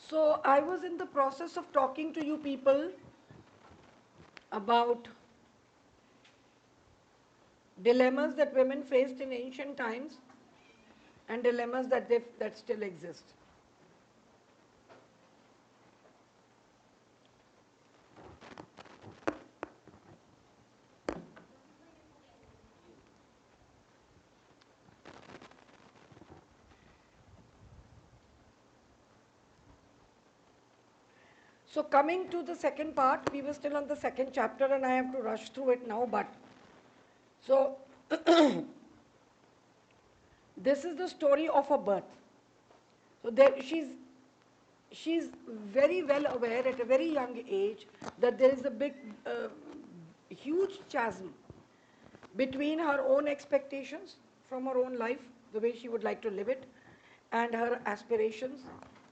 So I was in the process of talking to you people about dilemmas that women faced in ancient times and dilemmas that still exist. So coming to the second part, we were still on the second chapter and I have to rush through it now, but so this is the story of her birth. So she's very well aware at a very young age that there is a huge chasm between her own expectations from her own life, the way she would like to live it, and her aspirations,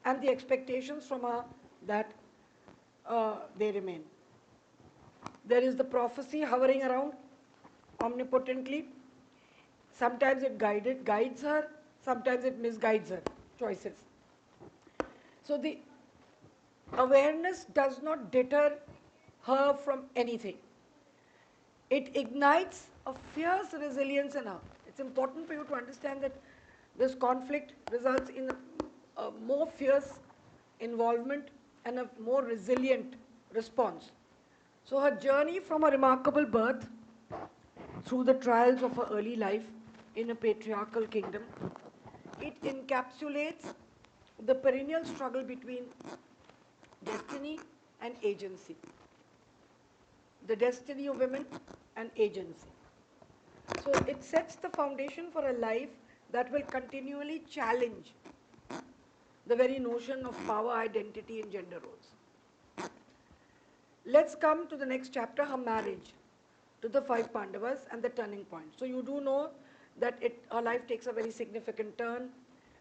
and the expectations from her that they remain. There is the prophecy hovering around omnipotently. Sometimes it guides her, sometimes it misguides her choices. So the awareness does not deter her from anything. It ignites a fierce resilience in her. It's important for you to understand that this conflict results in a more fierce involvement and a more resilient response. So her journey from a remarkable birth through the trials of her early life in a patriarchal kingdom, it encapsulates the perennial struggle between destiny and agency. The destiny of women and agency. So it sets the foundation for a life that will continually challenge the very notion of power, identity, and gender roles. Let's come to the next chapter, her marriage to the five Pandavas and the turning point. So you do know that her life takes a very significant turn.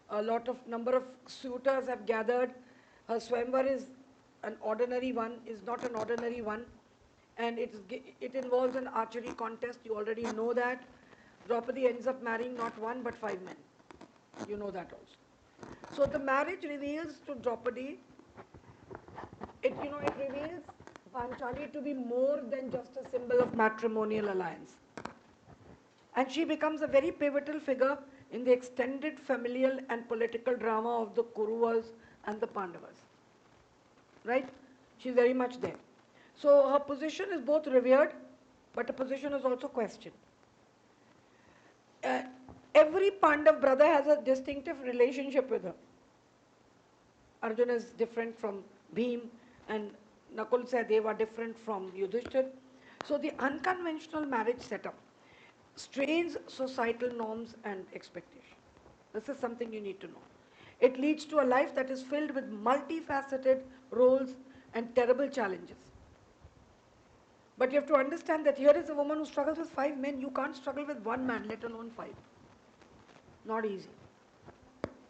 A number of suitors have gathered. Her Swayamvar is an ordinary one, is not an ordinary one. And it involves an archery contest. You already know that. Draupadi ends up marrying not one but five men. You know that also. So the marriage reveals to Draupadi, it reveals Panchali to be more than just a symbol of matrimonial alliance. And she becomes a very pivotal figure in the extended familial and political drama of the Kuruvas and the Pandavas. Right? She's very much there. So her position is both revered, but her position is also questioned. Every Pandav brother has a distinctive relationship with her. Arjuna is different from Bhim, and Nakul Sahdev are different from Yudhishthir. So the unconventional marriage setup strains societal norms and expectations. This is something you need to know. It leads to a life that is filled with multifaceted roles and terrible challenges. But you have to understand that here is a woman who struggles with five men. You can't struggle with one man, let alone five. Not easy.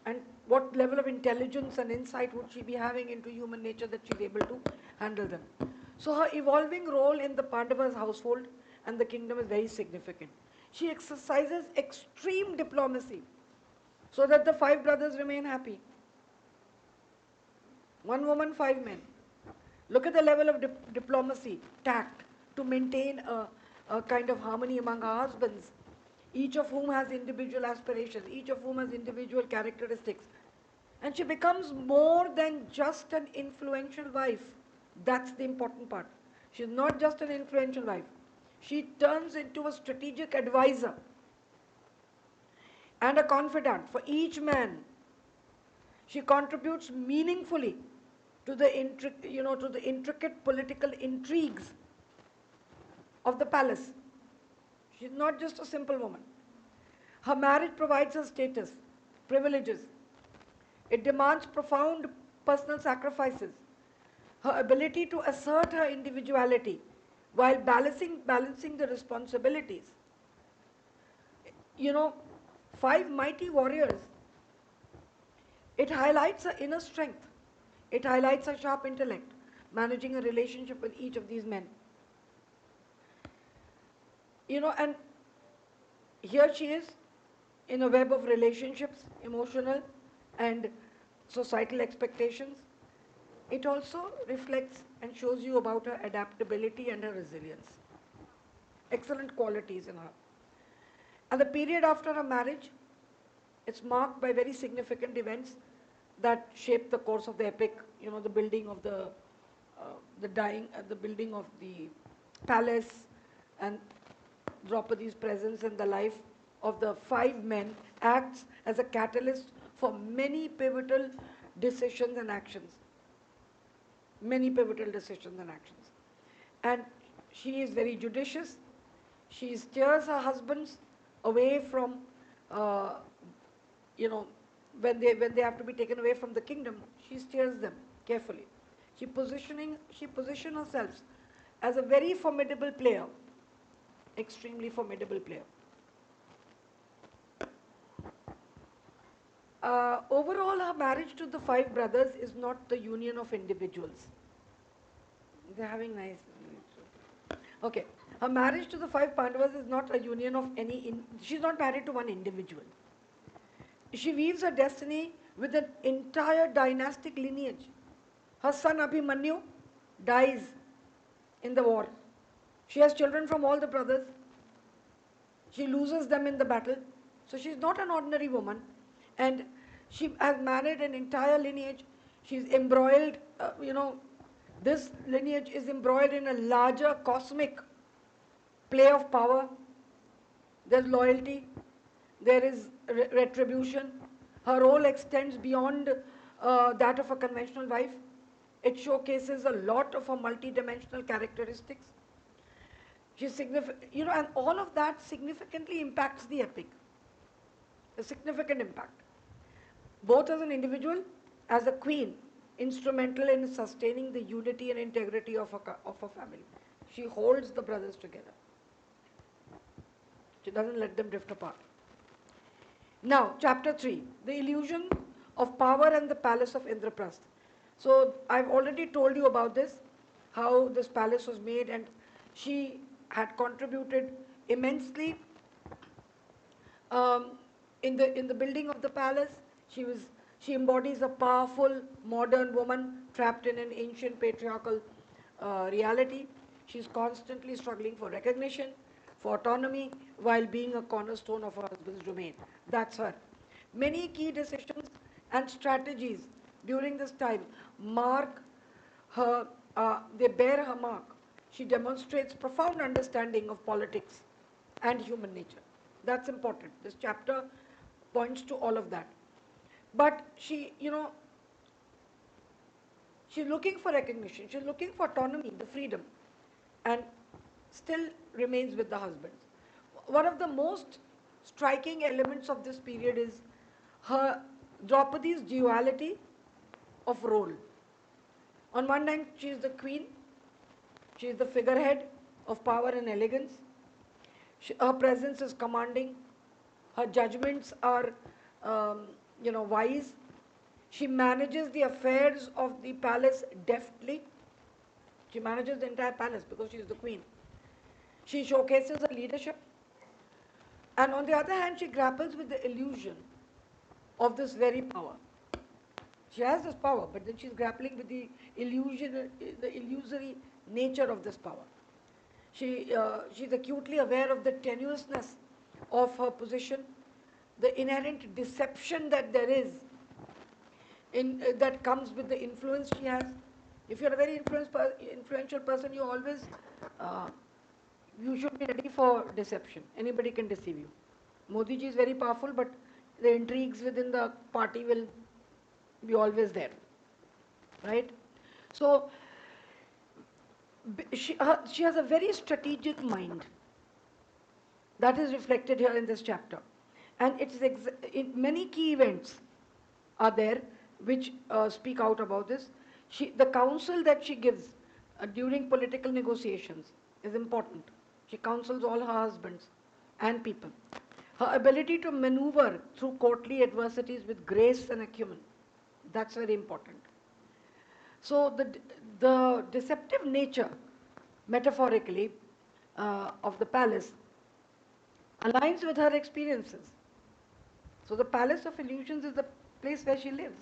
And what level of intelligence and insight would she be having into human nature that she's able to handle them? So her evolving role in the Pandavas' household and the kingdom is very significant. She exercises extreme diplomacy so that the five brothers remain happy. One woman, five men. Look at the level of diplomacy, tact, to maintain a kind of harmony among her husbands, each of whom has individual aspirations, each of whom has individual characteristics. And she becomes more than just an influential wife. That's the important part. She's not just an influential wife. She turns into a strategic advisor and a confidant for each man. She contributes meaningfully to the intricate political intrigues of the palace. She's not just a simple woman. Her marriage provides her status, privileges. It demands profound personal sacrifices. Her ability to assert her individuality while balancing the responsibilities. Five mighty warriors. It highlights her inner strength. It highlights her sharp intellect, managing a relationship with each of these men. And here she is in a web of relationships, emotional and societal expectations. It also reflects and shows you about her adaptability and her resilience. Excellent qualities in her. And the period after her marriage, it's marked by very significant events that shape the course of the epic. You know, the building of the building of the palace, and Draupadi's presence in the life of the five men acts as a catalyst for many pivotal decisions and actions. Many pivotal decisions and actions. And she is very judicious. She steers her husbands away from, uh, you know, when they have to be taken away from the kingdom, she steers them carefully. She positions herself as a very formidable player, extremely formidable player. Overall, her marriage to the five brothers is not the union of individuals. They're having nice. Okay. Her marriage to the five Pandavas is not a union of she's not married to one individual. She weaves her destiny with an entire dynastic lineage. Her son Abhimanyu dies in the war. She has children from all the brothers. She loses them in the battle. So she's not an ordinary woman. And she has married an entire lineage. She's embroiled, this lineage is embroiled in a larger cosmic play of power. There's loyalty. There is retribution. Her role extends beyond that of a conventional wife. It showcases a lot of her multidimensional characteristics. She's and all of that significantly impacts the epic. A significant impact. Both as an individual, as a queen, instrumental in sustaining the unity and integrity of a family. She holds the brothers together. She doesn't let them drift apart. Now, chapter 3, the illusion of power and the palace of Indraprastha. So, I've already told you about this, how this palace was made, and she had contributed immensely in the building of the palace. She embodies a powerful modern woman trapped in an ancient patriarchal reality. She's constantly struggling for recognition, for autonomy, while being a cornerstone of her husband's domain. That's her. Many key decisions and strategies during this time mark her, they bear her mark. She demonstrates profound understanding of politics and human nature. That's important. This chapter points to all of that. But she's looking for recognition. She's looking for autonomy, the freedom, and still remains with the husbands. One of the most striking elements of this period is her Draupadi's duality of role. On one hand, she is the queen. She is the figurehead of power and elegance. Her presence is commanding. Her judgments are, wise. She manages the affairs of the palace deftly. She manages the entire palace because she is the queen. She showcases her leadership. And on the other hand, she grapples with the illusion of this very power. She has this power, but then she's grappling with the illusory nature of this power. She's acutely aware of the tenuousness of her position, the inherent deception that there is that comes with the influence she has. If you're a very influential person, you should be ready for deception. Anybody can deceive you. Modi ji is very powerful, but the intrigues within the party will be always there, right? So she has a very strategic mind. That is reflected here in this chapter. And many key events are there which speak out about this. The counsel that she gives during political negotiations is important. She counsels all her husbands and people. Her ability to maneuver through courtly adversities with grace and acumen, that's very important. So the deceptive nature, metaphorically, of the palace aligns with her experiences. So the palace of illusions is the place where she lives.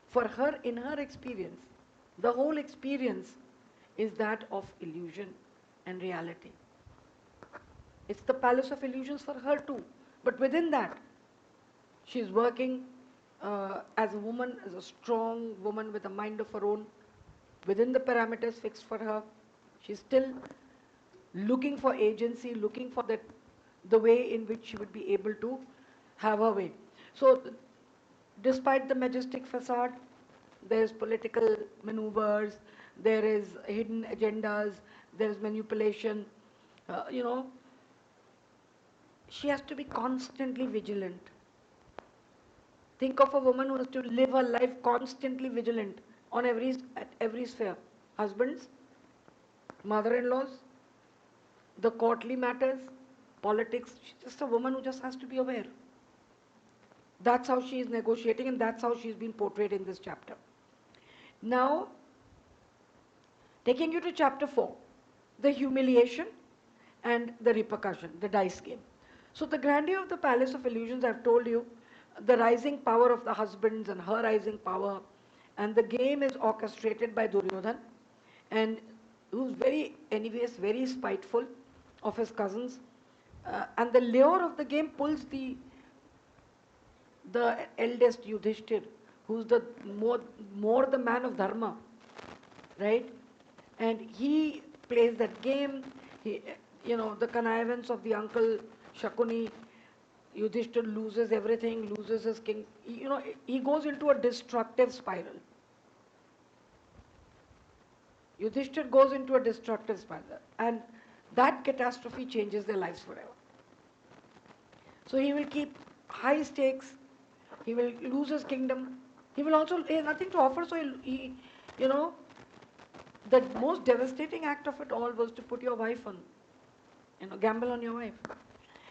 For her, in her experience, The whole experience is that of illusion and reality. It's the palace of illusions for her too. But within that, she's working as a woman, as a strong woman with a mind of her own, within the parameters fixed for her. She's still looking for agency, looking for the way in which she would be able to have her way. So, despite the majestic facade, there's political maneuvers, there is hidden agendas, there is manipulation. You know, she has to be constantly vigilant. Think of a woman who has to live her life constantly vigilant on at every sphere. Husbands, mother-in-laws, the courtly matters, politics. She's just a woman who just has to be aware. That's how she is negotiating, and that's how she's been portrayed in this chapter. Now, taking you to chapter 4, the humiliation and the repercussion, the dice game. So the grandeur of the palace of illusions, I've told you, the rising power of the husbands and her rising power, and the game is orchestrated by Duryodhan, and who's very envious, very spiteful of his cousins, and the lure of the game pulls the eldest Yudhishthir, who's the more the man of dharma, right? And he plays that game. He, the connivance of the uncle Shakuni. Yudhishthir loses everything, loses his king. He goes into a destructive spiral. Yudhishthir goes into a destructive spiral, and that catastrophe changes their lives forever. So he will keep high stakes. He will lose his kingdom. He will also, he has nothing to offer, so the most devastating act of it all was to put your wife on, gamble on your wife.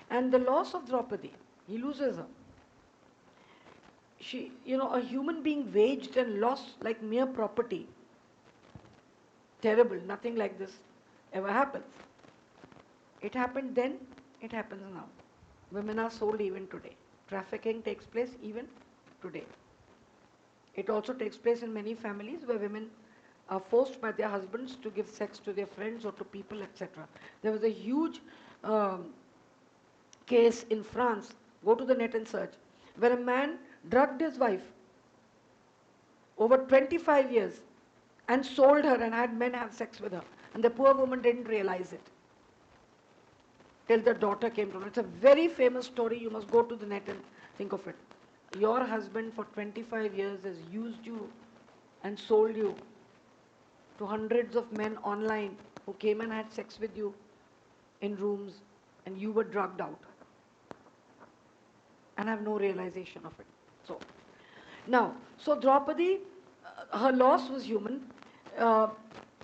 And the loss of Draupadi, he loses her. She, a human being waged and lost like mere property. Terrible, nothing like this ever happens. It happened then, it happens now. Women are sold even today. Trafficking takes place even today. It also takes place in many families where women are forced by their husbands to give sex to their friends or to people, etc. There was a huge case in France, go to the net and search, where a man drugged his wife over 25 years and sold her and had men have sex with her. And the poor woman didn't realize it till the daughter came to know. It's a very famous story. You must go to the net and think of it. Your husband for 25 years has used you and sold you to hundreds of men online who came and had sex with you in rooms, and you were drugged out and have no realization of it. So Draupadi, her loss was human.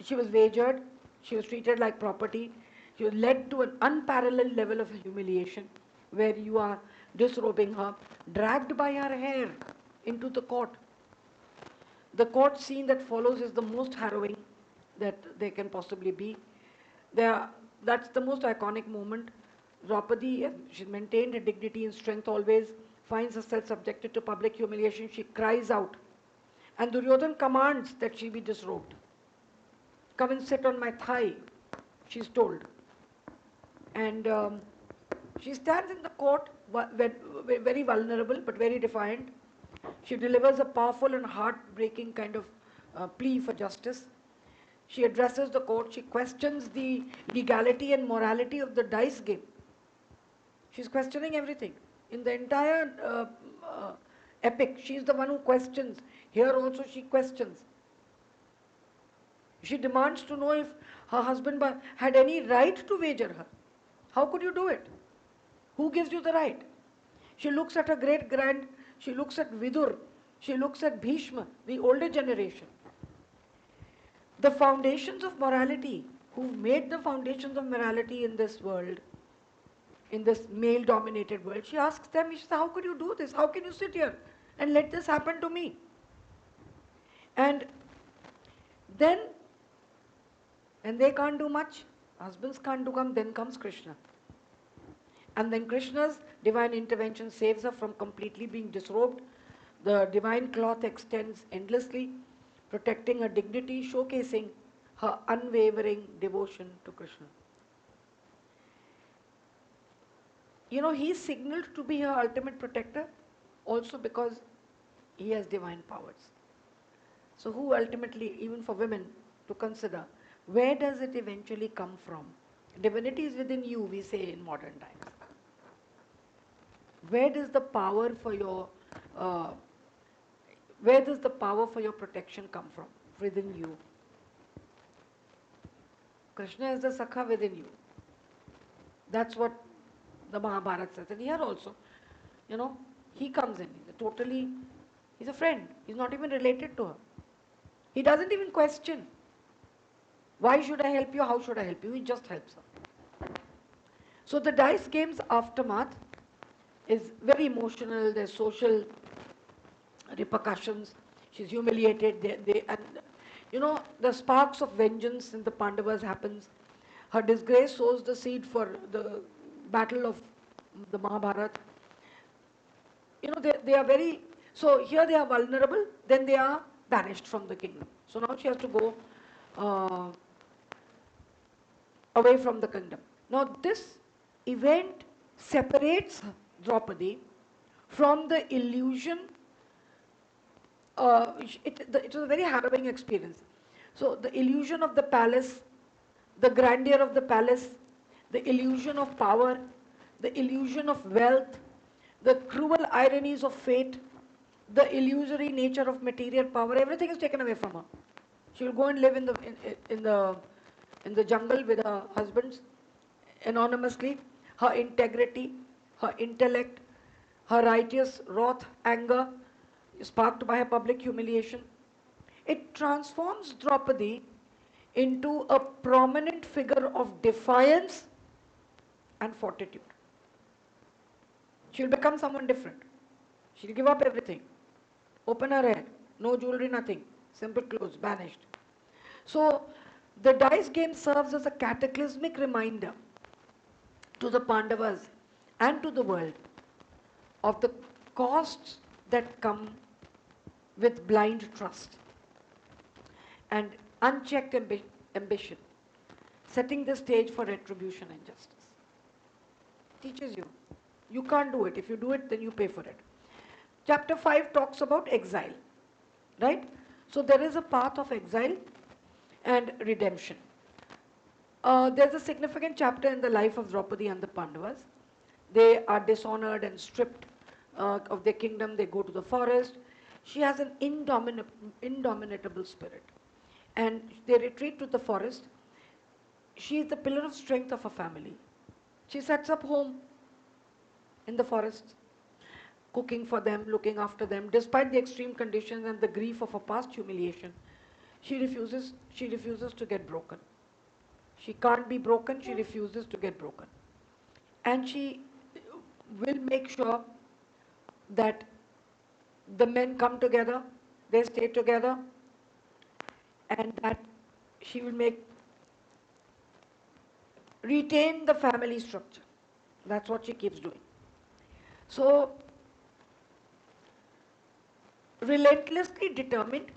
She was wagered. She was treated like property. She was led to an unparalleled level of humiliation, where you are disrobing her, dragged by her hair into the court. The court scene that follows is the most harrowing that there can possibly be. That's the most iconic moment. Draupadi, she maintained her dignity and strength always, finds herself subjected to public humiliation. She cries out. And Duryodhan commands that she be disrobed. Come and sit on my thigh, she's told. And she stands in the court, very vulnerable but very defiant. She delivers a powerful and heartbreaking kind of plea for justice. She addresses the court. She questions the legality and morality of the dice game. She's questioning everything. In the entire epic, she's the one who questions. Here also she questions. She demands to know if her husband had any right to wager her. How could you do it? Who gives you the right? She looks at her great-grand, she looks at Vidur, she looks at Bhishma, the older generation. The foundations of morality, who've made the foundations of morality in this world, in this male-dominated world, she asks them, she says, how could you do this? How can you sit here and let this happen to me? And then, when they can't do much, husbands can't do come, then comes Krishna. And then Krishna's divine intervention saves her from completely being disrobed. The divine cloth extends endlessly, protecting her dignity, showcasing her unwavering devotion to Krishna. He is signaled to be her ultimate protector also because he has divine powers. So who ultimately, even for women to consider, where does it eventually come from? Divinity is within you, we say in modern times. Where does the power for your uh, where does the power for your protection come from? Within you. Krishna is the Sakha within you. That's what the Mahabharata says. And here also, he comes in. He's a friend. He's not even related to her. He doesn't even question. Why should I help you? How should I help you? He just helps her. So the dice game's aftermath is very emotional. There's social repercussions. She's humiliated. The sparks of vengeance in the Pandavas happens. Her disgrace sows the seed for the battle of the Mahabharata. They are very, so here they are vulnerable, then they are banished from the kingdom. So now she has to go away from the kingdom. Now this event separates Draupadi from the illusion. It was a very harrowing experience. So the illusion of the palace, the grandeur of the palace, the illusion of power, the illusion of wealth, the cruel ironies of fate, the illusory nature of material power, everything is taken away from her. She will go and live in the jungle with her husbands anonymously. Her integrity, her intellect, her righteous wrath, anger, sparked by her public humiliation. It transforms Draupadi into a prominent figure of defiance and fortitude. She'll become someone different. She'll give up everything. Open her hair, no jewelry, nothing. Simple clothes, banished. So the dice game serves as a cataclysmic reminder to the Pandavas and to the world of the costs that come with blind trust and unchecked ambition, setting the stage for retribution and justice. Teaches you. You can't do it. If you do it, then you pay for it. Chapter 5 talks about exile, right? So there is a path of exile and redemption. There's a significant chapter in the life of Draupadi and the Pandavas. They are dishonored and stripped of their kingdom. They go to the forest. She has an indomitable spirit. And they retreat to the forest. She is the pillar of strength of her family. She sets up home in the forest, cooking for them, looking after them. Despite the extreme conditions and the grief of her past humiliation, she refuses to get broken. She can't be broken, she refuses to get broken. And she will make sure that the men come together, they stay together, and that she will retain the family structure. That's what she keeps doing. So, relentlessly determined,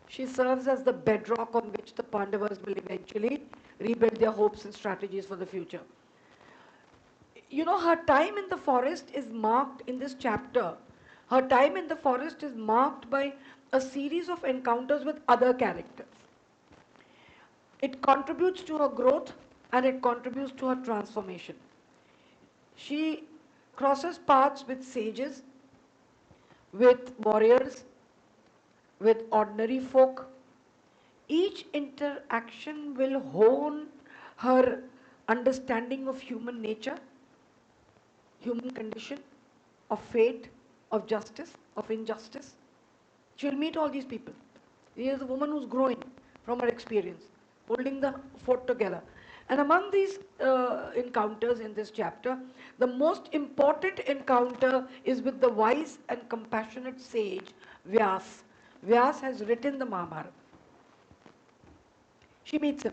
she serves as the bedrock on which the Pandavas will eventually rebuild their hopes and strategies for the future. Her time in the forest is marked in this chapter. Her time in the forest is marked by a series of encounters with other characters. It contributes to her growth and it contributes to her transformation. She crosses paths with sages, with warriors, with ordinary folk. Each interaction will hone her understanding of human nature, human condition, of fate, of justice, of injustice. She'll meet all these people. Here's a woman who's growing from her experience, holding the fort together. And among these encounters in this chapter, the most important encounter is with the wise and compassionate sage Vyas. Vyas has written the Mahabharata. She meets him.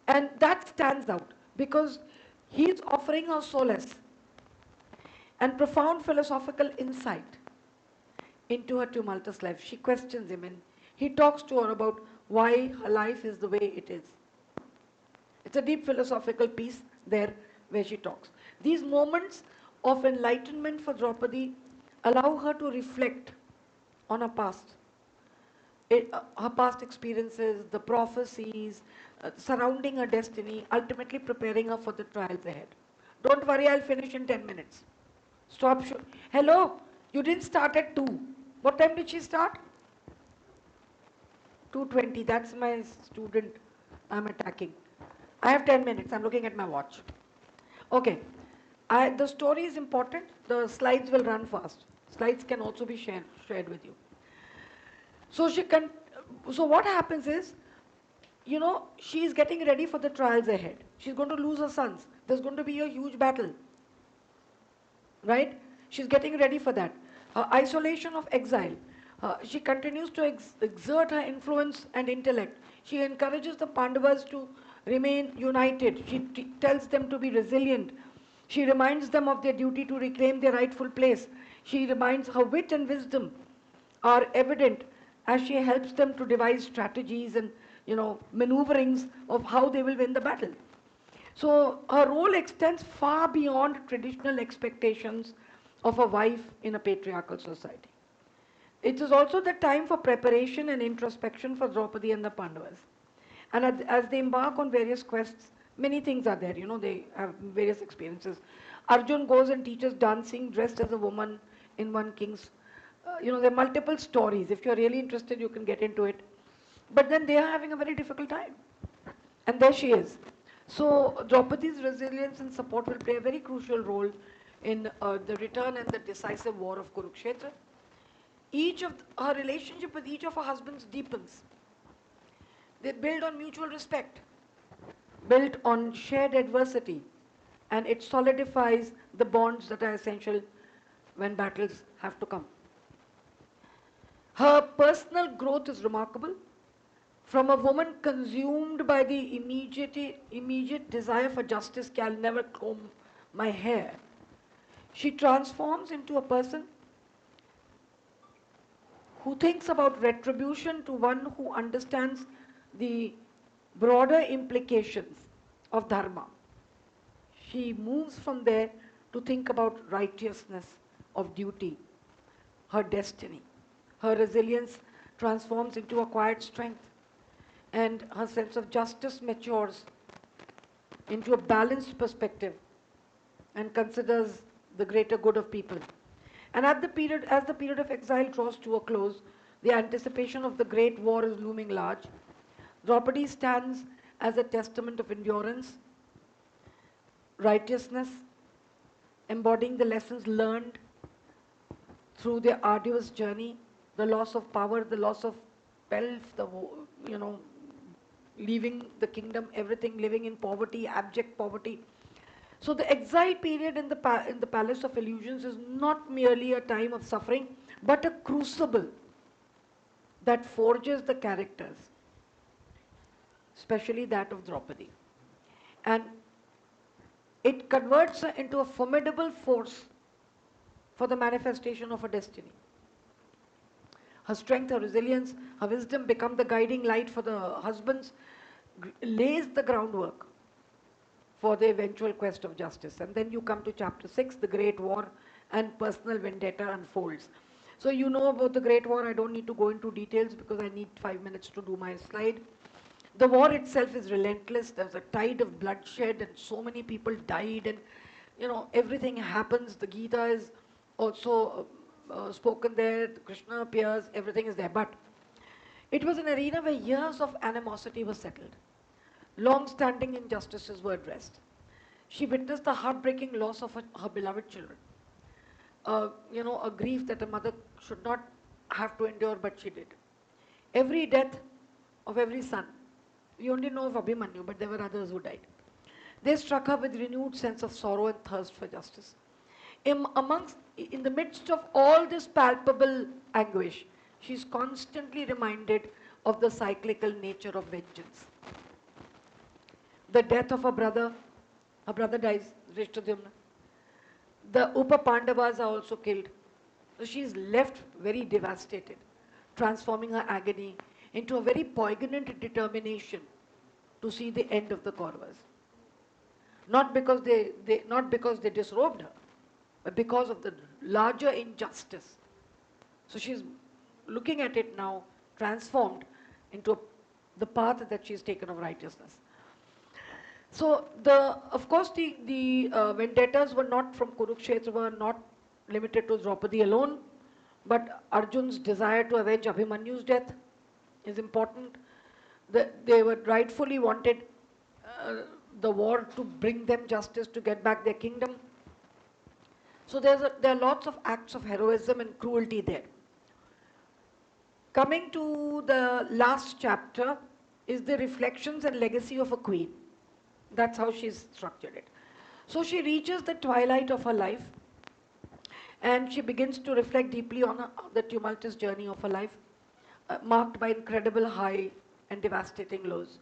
And that stands out because he is offering her solace and profound philosophical insight into her tumultuous life. She questions him and he talks to her about why her life is the way it is. It's a deep philosophical piece there where she talks. These moments of enlightenment for Draupadi allow her to reflect on her past. Her past experiences, the prophecies surrounding her destiny, ultimately preparing her for the trials ahead. Don't worry, I'll finish in 10 minutes. Stop. Hello, you didn't start at 2. What time did she start? 2:20. That's my student I'm attacking. I have 10 minutes. I'm looking at my watch. Okay. The story is important. The slides will run fast. Slides can also be shared with you. So so what happens is, she's getting ready for the trials ahead. She's going to lose her sons. There's going to be a huge battle. Right? She's getting ready for that. Isolation of exile. She continues to exert her influence and intellect. She encourages the Pandavas to remain united. She tells them to be resilient. She reminds them of their duty to reclaim their rightful place. She reminds her wit and wisdom are evident as she helps them to devise strategies and maneuverings of how they will win the battle. So her role extends far beyond traditional expectations of a wife in a patriarchal society. It is also the time for preparation and introspection for Draupadi and the Pandavas. And as they embark on various quests, many things are there, they have various experiences. Arjun goes and teaches dancing dressed as a woman in one king's, there are multiple stories. If you're really interested, you can get into it. But then they are having a very difficult time. And there she is. So Draupadi's resilience and support will play a very crucial role in the return and the decisive war of Kurukshetra. Her relationship with each of her husbands deepens. They build on mutual respect, built on shared adversity, and it solidifies the bonds that are essential when battles have to come. Her personal growth is remarkable. From a woman consumed by the immediate desire for justice, I'll never comb my hair, she transforms into a person who thinks about retribution, to one who understands the broader implications of dharma. She moves from there to think about righteousness, of duty, her destiny. Her resilience transforms into a quiet strength, and her sense of justice matures into a balanced perspective and considers the greater good of people. And as the period of exile draws to a close, the anticipation of the great war is looming large. Draupadi stands as a testament of endurance, righteousness, embodying the lessons learned through their arduous journey, the loss of power, the loss of wealth, leaving the kingdom, everything, living in poverty, abject poverty. So the exile period in the Palace of Illusions is not merely a time of suffering, but a crucible that forges the characters, especially that of Draupadi. And it converts her into a formidable force for the manifestation of her destiny. Her strength, her resilience, her wisdom become the guiding light for the husbands, lays the groundwork for the eventual quest of justice. And then you come to chapter 6, the Great War and personal vendetta unfolds. So you know about the Great War. I don't need to go into details because I need 5 minutes to do my slide. The war itself is relentless. There's a tide of bloodshed and so many people died, and everything happens. The Gita is also spoken there. Krishna appears, everything is there. But it was an arena where years of animosity were settled. Long-standing injustices were addressed. She witnessed the heartbreaking loss of her beloved children. A grief that a mother should not have to endure, but she did. Every death of every son. We only know of Abhimanyu, but there were others who died. They struck her with renewed sense of sorrow and thirst for justice. In the midst of all this palpable anguish, she's constantly reminded of the cyclical nature of vengeance. The death of her brother dies, Drishtadyumna. The Upa Pandavas are also killed. So she's left very devastated, transforming her agony into a very poignant determination to see the end of the Kauravas. Not because they disrobed her, but because of the larger injustice. So she's looking at it now, transformed into the path that she's taken of righteousness. So of course the vendettas were not from Kurukshetra, were not limited to Draupadi alone, but Arjun's desire to avenge Abhimanyu's death is important. They were rightfully wanted the war to bring them justice, to get back their kingdom. So there are lots of acts of heroism and cruelty there. Coming to the last chapter is the reflections and legacy of a queen. That's how she's structured it. So she reaches the twilight of her life and she begins to reflect deeply on the tumultuous journey of her life, marked by incredible high and devastating lows.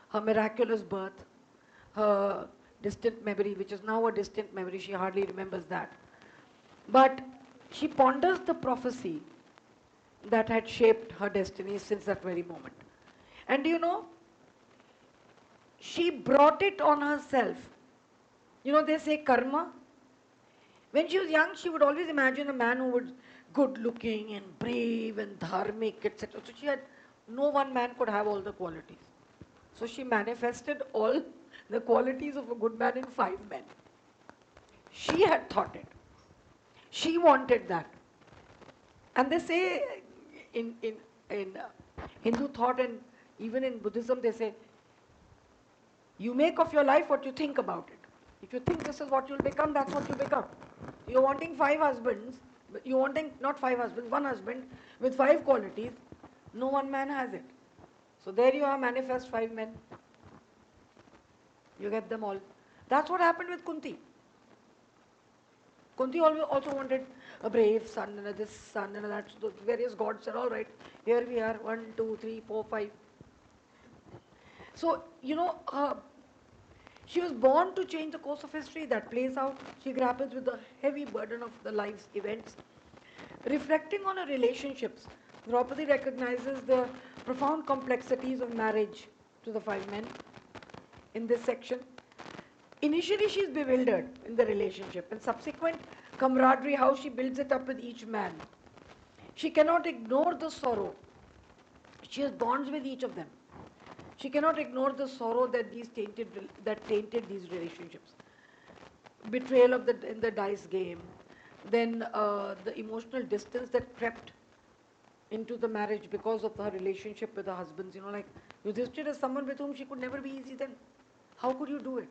Her miraculous birth, her distant memory, which is now a distant memory, she hardly remembers that. But she ponders the prophecy that had shaped her destiny since that very moment. And you know, she brought it on herself. You know, they say karma. When she was young, she would always imagine a man who was good looking and brave and dharmic, etc. So she had, no one man could have all the qualities. So she manifested all the qualities of a good man in 5 men. She had thought it. She wanted that. And they say in Hindu thought and even in Buddhism, they say, you make of your life what you think about it. If you think this is what you'll become, that's what you become. You're wanting 5 husbands, you're wanting not 5 husbands, 1 husband with 5 qualities, no one man has it. So there you are, manifest 5 men. You get them all. That's what happened with Kunti. Kunti also wanted a brave son and this son and that. So the various gods said, all right, here we are, 1, 2, 3, 4, 5. So, you know, she was born to change the course of history. That plays out. She grapples with the heavy burden of the life's events. Reflecting on her relationships, Draupadi recognizes the profound complexities of marriage to the 5 men in this section. Initially, she's bewildered in the relationship, and subsequent camaraderie, how she builds it up with each man. She cannot ignore the sorrow. She has bonds with each of them. She cannot ignore the sorrow that tainted these relationships. Betrayal in the dice game, then the emotional distance that crept into the marriage because of her relationship with her husbands. You know, like Yudhishthira is someone with whom she could never be easy. Then how could you do it?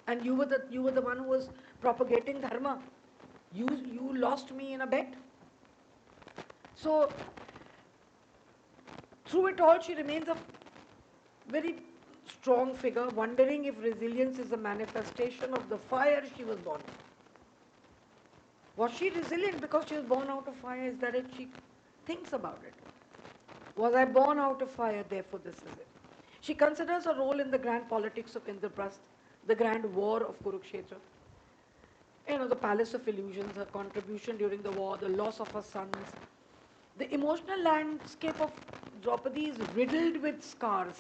And you were the one who was propagating dharma. You lost me in a bet. So through it all, she remains a very strong figure, wondering if resilience is a manifestation of the fire she was born in. Was she resilient because she was born out of fire? Is that it? She thinks about it. Was I born out of fire, therefore this is it? She considers her role in the grand politics of Indraprasth, the grand war of Kurukshetra. You know, the palace of illusions, her contribution during the war, the loss of her sons. The emotional landscape of Draupadi is riddled with scars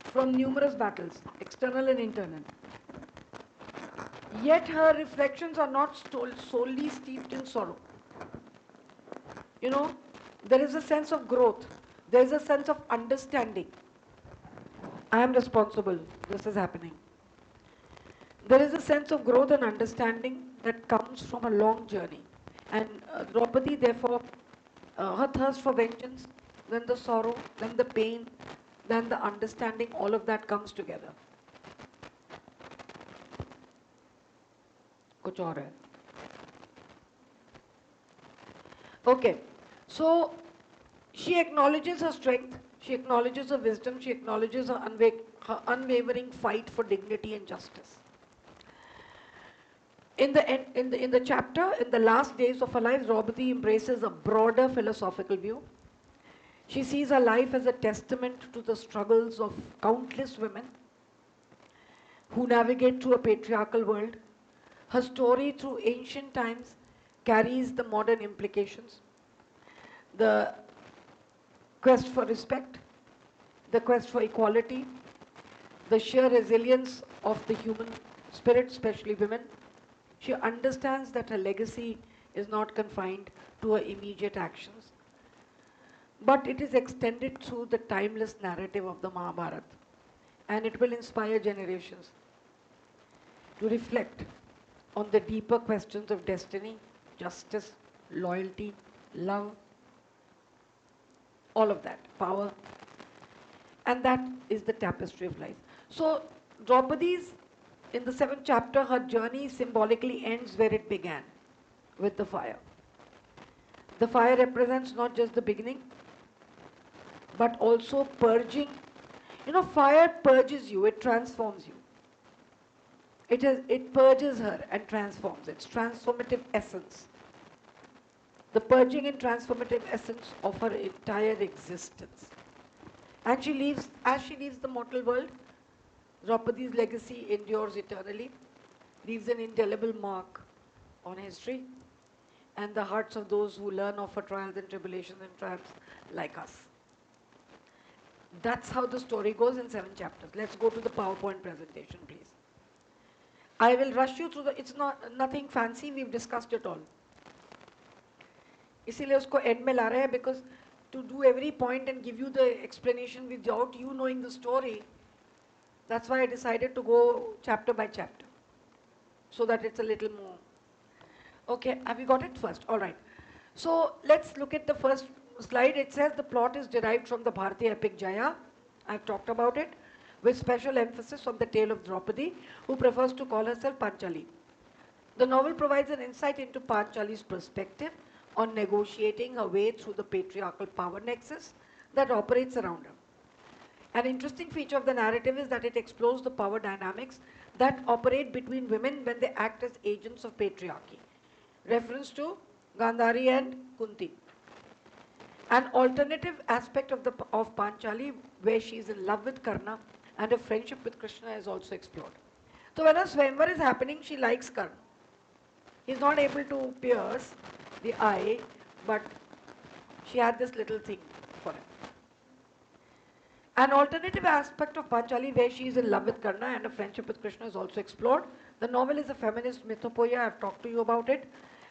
from numerous battles, external and internal. Yet her reflections are not solely steeped in sorrow. You know, there is a sense of growth. There is a sense of understanding. I am responsible. This is happening. There is a sense of growth and understanding that comes from a long journey. And Draupadi, therefore, her thirst for vengeance, then the sorrow, then the pain, then the understanding, all of that comes together. Kuch aur hai. Okay, so she acknowledges her strength, she acknowledges her wisdom, she acknowledges her unwavering fight for dignity and justice. In the chapter, in the last days of her life, Draupadi embraces a broader philosophical view. She sees her life as a testament to the struggles of countless women who navigate through a patriarchal world. Her story through ancient times carries the modern implications. the quest for respect, the quest for equality, the sheer resilience of the human spirit, especially women. She understands that her legacy is not confined to her immediate actions, but it is extended through the timeless narrative of the Mahabharata, and it will inspire generations to reflect on the deeper questions of destiny, justice, loyalty, love, all of that, power, and that is the tapestry of life. So, Draupadi's, in the seventh chapter, her journey symbolically ends where it began, with the fire. The fire represents not just the beginning, but also purging. You know, fire purges you, it transforms you. It purges her and transforms, its transformative essence. The purging and transformative essence of her entire existence. And as she leaves the mortal world, Draupadi's legacy endures eternally, leaves an indelible mark on history and the hearts of those who learn of her trials and tribulations and triumphs like us. That's how the story goes in 7 chapters. Let's go to the PowerPoint presentation, please. I will rush you through it's nothing fancy, we've discussed it all. इसीलिए उसको end में ला रहे हैं, because to do every point and give you the explanation without you knowing the story, that's why I decided to go chapter by chapter, so that it's a little more. Okay, have you got it first? All right. So let's look at the first slide. It says the plot is derived from the Bharatiya epic Jaya. I've talked about it, with special emphasis on the tale of Draupadi, who prefers to call herself Panchali. The novel provides an insight into Panchali's perspective on negotiating her way through the patriarchal power nexus that operates around her. An interesting feature of the narrative is that it explores the power dynamics that operate between women when they act as agents of patriarchy. Reference to Gandhari and Kunti. An alternative aspect of Panchali, where she is in love with Karna and her friendship with Krishna, is also explored. So when a Swayamvar is happening, she likes Karna. He's not able to pierce the eye, but she had this little thing for him. An alternative aspect of Panchali, where she is in love with Karna and her friendship with Krishna, is also explored. The novel is a feminist mythopoeia. I've talked to you about it.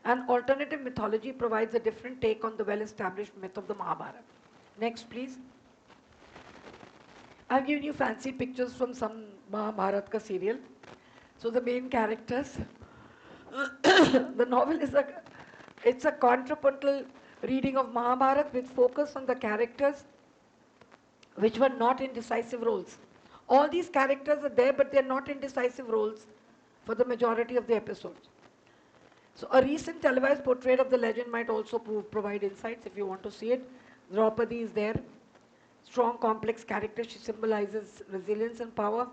An alternative mythology provides a different take on the well-established myth of the Mahabharata. Next, please. I've given you fancy pictures from some Mahabharata serial. So the main characters. The novel is a contrapuntal reading of Mahabharata with focus on the characters which were not in decisive roles. All these characters are there, but they're not in decisive roles for the majority of the episodes. So a recent televised portrait of the legend might also provide insights if you want to see it. Draupadi is there. Strong, complex character. She symbolizes resilience and power.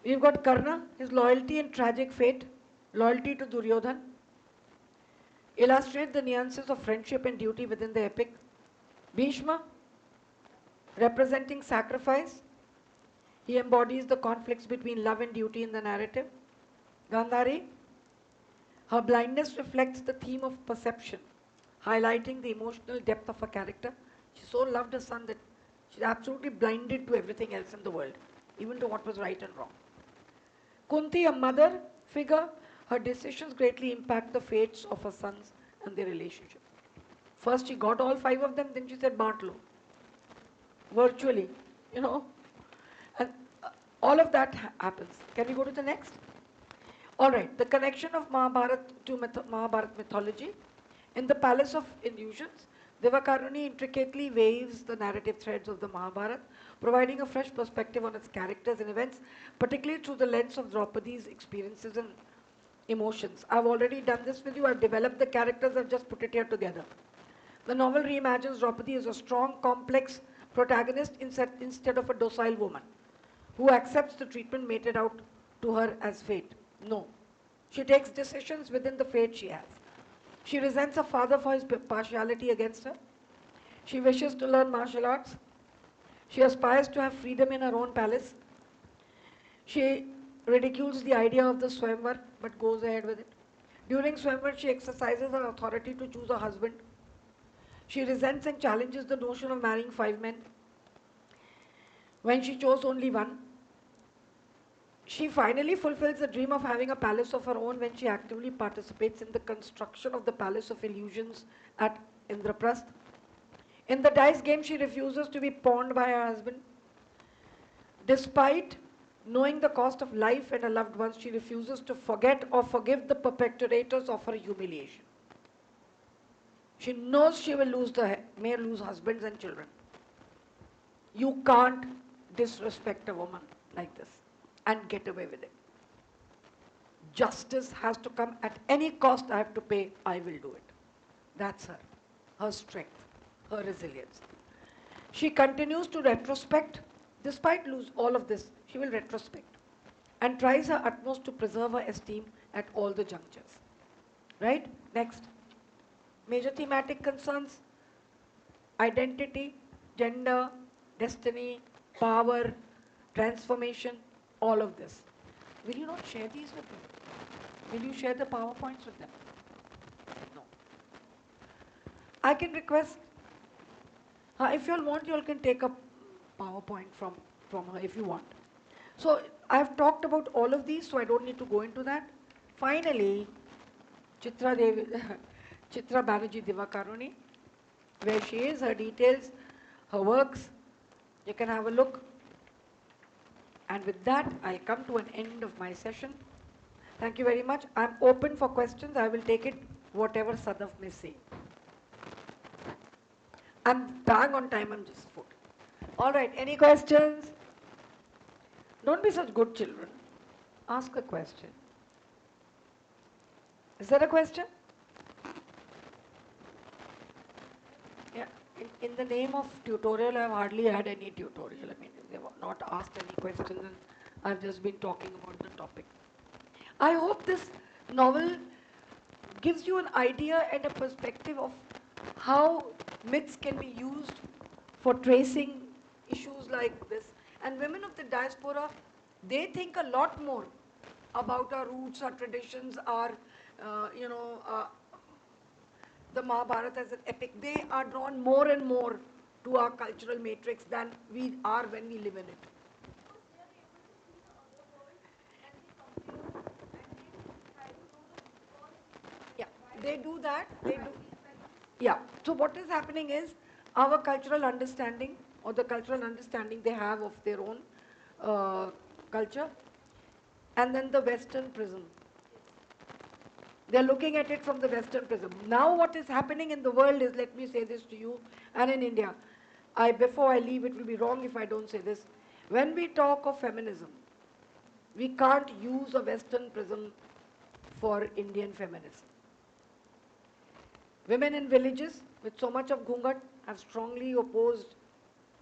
We've got Karna, his loyalty and tragic fate. Loyalty to Duryodhan. Illustrate the nuances of friendship and duty within the epic. Bhishma, representing sacrifice. He embodies the conflicts between love and duty in the narrative. Gandhari, her blindness reflects the theme of perception, highlighting the emotional depth of her character. She so loved her son that she's absolutely blinded to everything else in the world, even to what was right and wrong. Kunti, a mother figure, her decisions greatly impact the fates of her sons and their relationship. First she got all 5 of them, then she said Bantlo. Virtually, you know. And all of that happens. Can we go to the next? All right, the connection of Mahabharata to Mahabharata mythology. In the Palace of Illusions, Devakaruni intricately weaves the narrative threads of the Mahabharata, providing a fresh perspective on its characters and events, particularly through the lens of Draupadi's experiences and emotions. I've already done this with you. I've developed the characters. I've just put it here together. The novel reimagines Draupadi as a strong, complex protagonist instead of a docile woman who accepts the treatment meted out to her as fate. No. She takes decisions within the fate she has. She resents her father for his partiality against her. She wishes to learn martial arts. She aspires to have freedom in her own palace. She ridicules the idea of the Swayamvar but goes ahead with it. During Swayamvar, she exercises her authority to choose a husband. She resents and challenges the notion of marrying 5 men when she chose only one. She finally fulfills the dream of having a palace of her own when she actively participates in the construction of the palace of illusions at Indraprasth. In the dice game, she refuses to be pawned by her husband. Despite knowing the cost of life and her loved ones, she refuses to forget or forgive the perpetrators of her humiliation. She knows she will may lose husbands and children. You can't disrespect a woman like this and get away with it. Justice has to come at any cost I have to pay, I will do it. That's her strength, her resilience. She continues to retrospect, despite lose all of this, she will retrospect and tries her utmost to preserve her esteem at all the junctures. Right? Next. Major thematic concerns: identity, gender, destiny, power, transformation, all of this. Will you not share these with them? Will you share the PowerPoints with them? No. I can request, if you all want, you all can take a PowerPoint from her if you want. So I've talked about all of these, so I don't need to go into that. Finally, Chitra Chitra Banerjee Divakaruni, where she is, her details, her works, you can have a look. And with that, I'll come to an end of my session. Thank you very much. I'm open for questions. I will take it whatever Sadaf may say. I'm bang on time, I'm just foot. All right, any questions? Don't be such good children. Ask a question. Is there a question? Yeah, in the name of tutorial, I've hardly had any tutorial. I mean, they've not asked any questions and I've just been talking about the topic. I hope this novel gives you an idea and a perspective of how myths can be used for tracing issues like this. And women of the diaspora, they think a lot more about our roots, our traditions, our, the Mahabharata as an epic. They are drawn more and more to our cultural matrix than we are when we live in it. Yeah, they do that. They do. Yeah. So what is happening is our cultural understanding or the cultural understanding they have of their own culture, and then the Western prism. They're looking at it from the Western prism. Now what is happening in the world is, let me say this to you, and in India, before I leave, it will be wrong if I don't say this. When we talk of feminism, we can't use a Western prism for Indian feminism. Women in villages with so much of ghungat have strongly opposed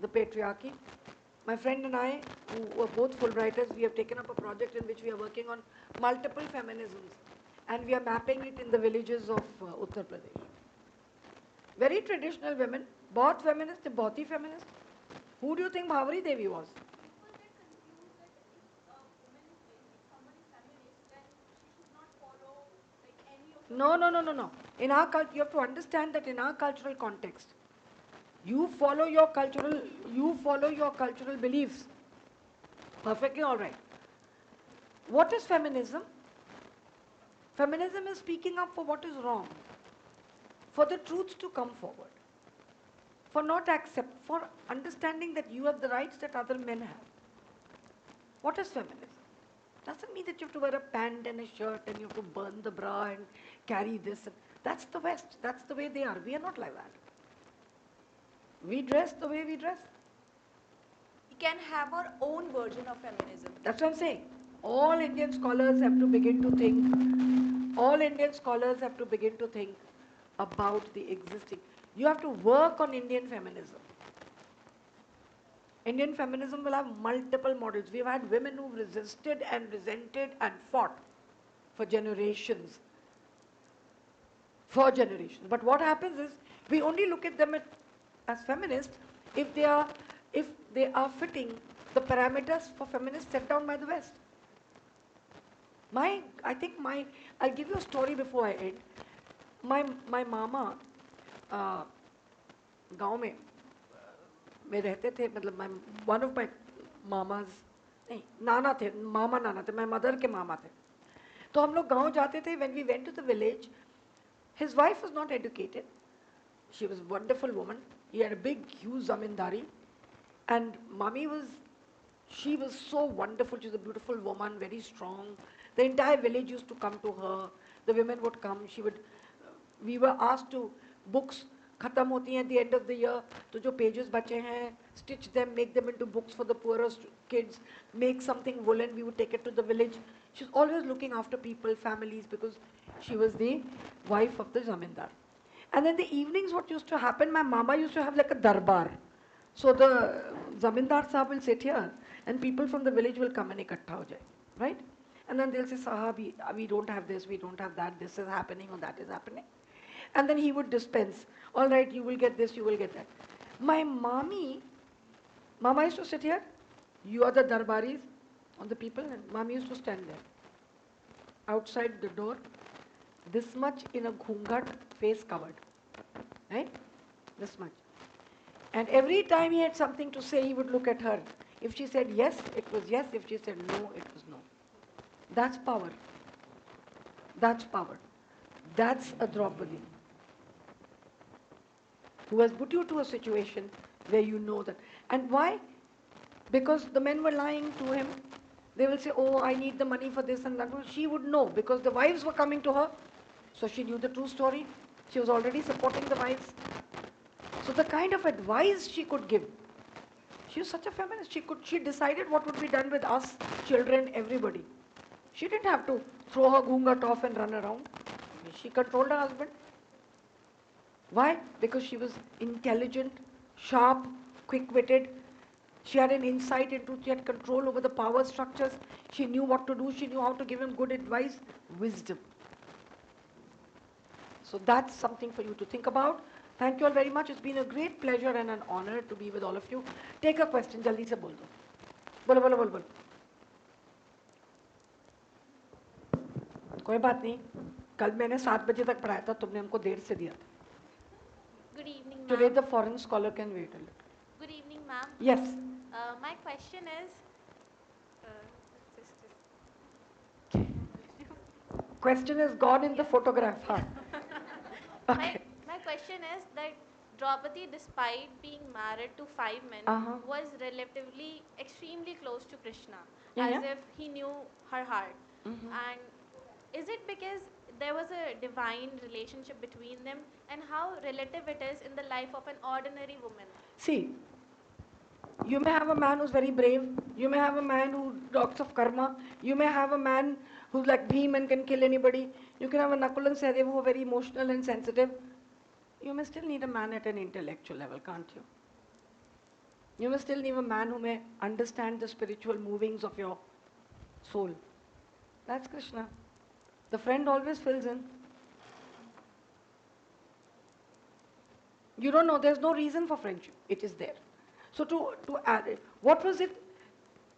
the patriarchy. My friend and I, who were both Fulbrighters, we have taken up a project in which we are working on multiple feminisms, and we are mapping it in the villages of Uttar Pradesh. Very traditional women, both feminist, both feminist. Who do you think Bhavari Devi was? No, no, no, no, no. In our culture, you have to understand that in our cultural context, you follow your cultural beliefs. Perfectly all right. What is feminism? Feminism is speaking up for what is wrong, for the truth to come forward, for understanding that you have the rights that other men have. What is feminism? Doesn't mean that you have to wear a pant and a shirt and you have to burn the bra and carry this. That's the West. That's the way they are. We are not like that. We dress the way we dress. We can have our own version of feminism. That's what I'm saying. All Indian scholars have to begin to think. All Indian scholars have to begin to think about the existing. You have to work on Indian feminism. Indian feminism will have multiple models. We've had women who resisted and resented and fought for generations. For generations. But what happens is, we only look at them as feminists if they are fitting the parameters for feminists set down by the West. I'll give you a story before I end. My mama, गांव में रहते थे, मतलब मैं one of my mama's, नहीं नाना थे, मामा नाना थे, मैं मदर के मामा थे। तो हम लोग गांव जाते थे। When we went to the village, his wife was not educated, she was wonderful woman, he had a big huge zamindari, and mommy was, she was so wonderful. She was a beautiful woman, very strong. The entire village used to come to her. The women would come. She would, we were asked to, books खत्म होती हैं at the end of the year, तो जो pages बचे हैं, stitch them, make them into books for the poorest kids, make something woolen, we would take it to the village. She was always looking after people, families, because she was the wife of the zamindar. And then the evenings, what used to happen, my mama used to have like a darbar. So the zamindar sahab will sit here, and people from the village will come and ikattha ho jaye, right? And then they'll say, Sahab, we don't have this, we don't have that, this is happening or that is happening. And then he would dispense, all right, you will get this, you will get that. My mama used to sit here, you are the darbaris on the people, and mommy used to stand there, outside the door, this much in a ghungat, face covered, right? This much. And every time he had something to say, he would look at her. If she said yes, it was yes. If she said no, it was no. That's power. That's power. That's a Draupadi who has put you to a situation where you know that. And why? Because the men were lying to him. They will say, oh, I need the money for this and that. She would know because the wives were coming to her. So she knew the true story. She was already supporting the wives. So the kind of advice she could give. She was such a feminist. She decided what would be done with us, children, everybody. She didn't have to throw her ghungat off and run around. She controlled her husband. Why? Because she was intelligent, sharp, quick-witted. She had an insight into, she had control over the power structures. She knew what to do. She knew how to give him good advice, wisdom. So that's something for you to think about. Thank you all very much. It's been a great pleasure and an honor to be with all of you. Take a question. Jaldi se bol do. Bolo, bolo, bolo, bolo. कोई बात नहीं. कल मैंने 7 बजे तक पढ़ाया था, तुमने हमको देर से दिया था. Good evening, ma'am. Today the foreign scholar can wait a little. Good evening, ma'am. Yes. My question is, Question is gone in the photograph. Huh? Okay. my question is that Draupadi, despite being married to 5 men, was relatively extremely close to Krishna, as if he knew her heart. And is it because there was a divine relationship between them, and how relative it is in the life of an ordinary woman? See, you may have a man who's very brave. You may have a man who talks of karma. You may have a man who's like Bhim and can kill anybody. You can have a Nakul and Sahadev who are very emotional and sensitive. You may still need a man at an intellectual level, can't you? You may still need a man who may understand the spiritual movings of your soul. That's Krishna. The friend always fills in. You don't know, there's no reason for friendship. It is there. So to add it, what was it?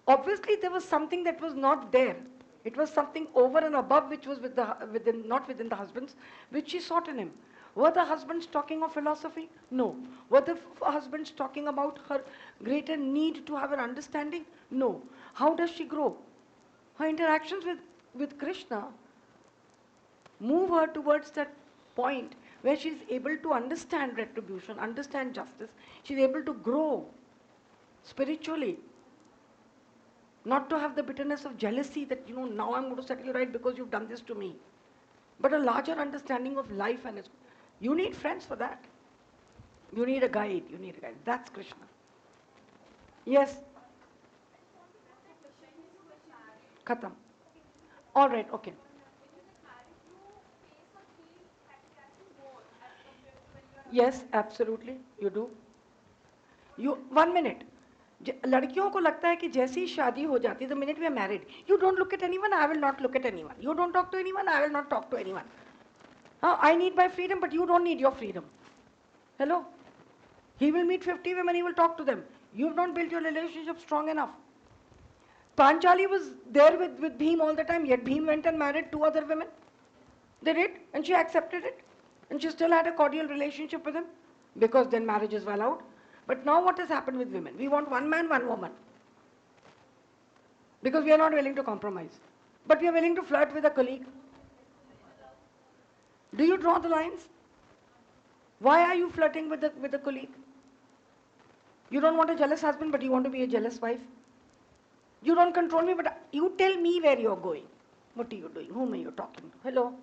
Obviously there was something that was not there. It was something over and above which was not within the husbands, which she sought in him. Were the husbands talking of philosophy? No. Were the husbands talking about her greater need to have an understanding? No. How does she grow? Her interactions with Krishna move her towards that point where she is able to understand retribution, understand justice. She is able to grow spiritually. Not to have the bitterness of jealousy that, now I'm going to set you right because you've done this to me. But a larger understanding of life and its. You need friends for that. You need a guide. That's Krishna. Yes. Khatam. All right, okay. Yes, absolutely. You do. 1 minute. लड़कियों को लगता है कि जैसे ही शादी हो जाती है, the minute we are married, you don't look at anyone, I will not look at anyone. You don't talk to anyone, I will not talk to anyone. I need my freedom, but you don't need your freedom. Hello? He will meet 50 women, he will talk to them. You have not built your relationship strong enough. Panchali was there with Bhim all the time, yet Bhim went and married 2 other women. They did, and she accepted it. And she still had a cordial relationship with him. because then marriage is allowed. But now what has happened with women? We want one man, one woman. Because we are not willing to compromise. But we are willing to flirt with a colleague. Do you draw the lines? Why are you flirting with a colleague? You don't want a jealous husband, but you want to be a jealous wife. You don't control me, but you tell me where you're going. What are you doing? Whom are you talking to? Hello?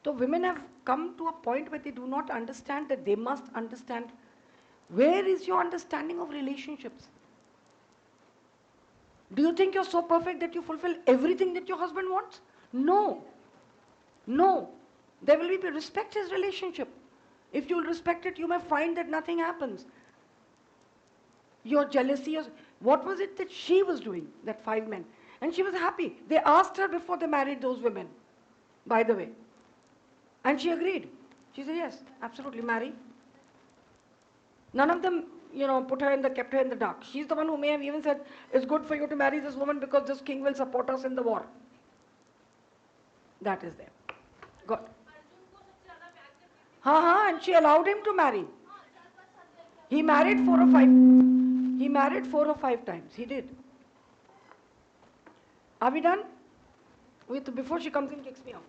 So women have come to a point where they do not understand that they must understand where is your understanding of relationships. Do you think you're so perfect that you fulfill everything that your husband wants? No. No. There will be respect his relationship. If you will respect it, you may find that nothing happens. Your jealousy, what was it that she was doing, that 5 men? And she was happy. They asked her before they married those women, by the way. And she agreed. She said, yes, absolutely, marry. None of them, kept her in the dark. She's the one who may have even said, it's good for you to marry this woman because this king will support us in the war. That is there. Good. And she allowed him to marry. He married 4 or 5 times. He did. Are we done? Before she comes in, kicks me out.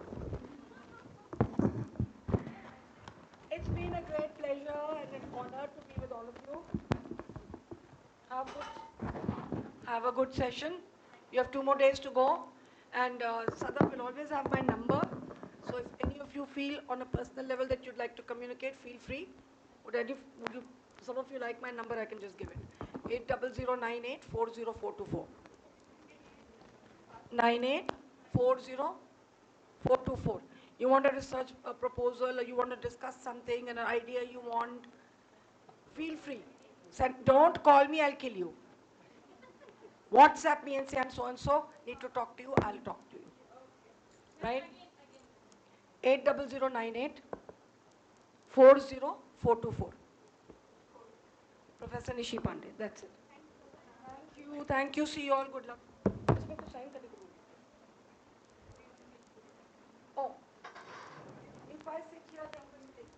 It's been a great pleasure and an honor to be with all of you. Have a good session. You have 2 more days to go. And Sadaf will always have my number. So if any of you feel on a personal level that you'd like to communicate, feel free. Some of you like my number, I can just give it. 80098 9840 You want a research proposal, or you want to discuss something, an idea you want, feel free. Don't call me, I'll kill you. WhatsApp me and say, I'm so and so, need to talk to you, I'll talk to you. Right? 80098 40424. Professor Nishi Pandey, that's it. Thank you, see you all, good luck.